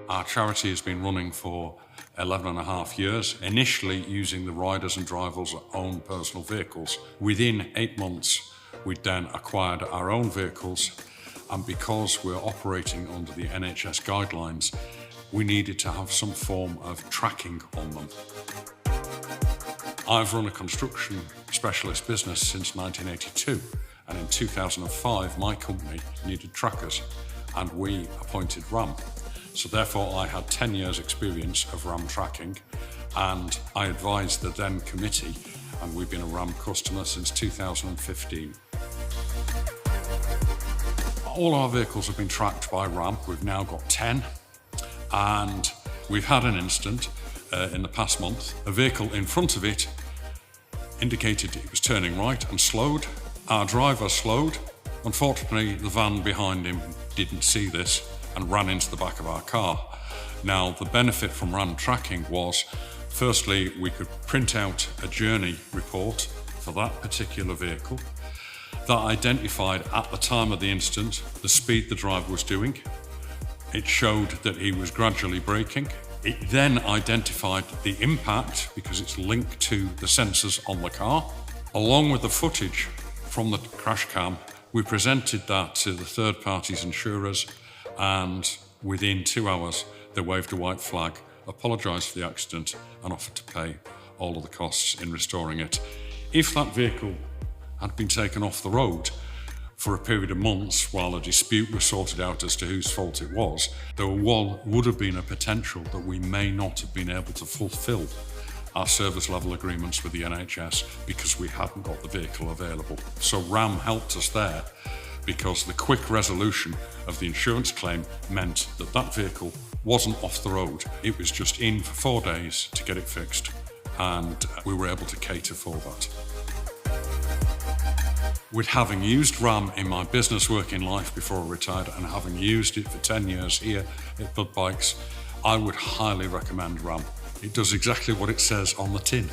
Our charity has been running for 11 and a half years, initially using the riders and drivers' own personal vehicles. Within 8 months, we then acquired our own vehicles, and because we're operating under the NHS guidelines, we needed to have some form of tracking on them. I've run a construction specialist business since 1982, and in 2005 my company needed trackers and we appointed RAM. So therefore I had 10 years experience of RAM tracking, and I advised the then committee, and we've been a RAM customer since 2015. All our vehicles have been tracked by RAM. We've now got 10, and we've had an incident in the past month. A vehicle in front of it indicated it was turning right and slowed. Our driver slowed. Unfortunately, the van behind him didn't see this and ran into the back of our car. Now, the benefit from RAM tracking was, firstly, we could print out a journey report for that particular vehicle that identified at the time of the incident the speed the driver was doing. It showed that he was gradually braking. It then identified the impact, because it's linked to the sensors on the car. Along with the footage from the crash cam, we presented that to the third party's insurers, and within 2 hours they waved a white flag, apologised for the accident and offered to pay all of the costs in restoring it. If that vehicle had been taken off the road for a period of months while a dispute was sorted out as to whose fault it was, there would have been a potential that we may not have been able to fulfil our service level agreements with the NHS because we hadn't got the vehicle available. So RAM helped us there, because the quick resolution of the insurance claim meant that that vehicle wasn't off the road. It was just in for 4 days to get it fixed, and we were able to cater for that. With having used RAM in my business working life before I retired, and having used it for 10 years here at Bud Bikes, I would highly recommend RAM. It does exactly what it says on the tin.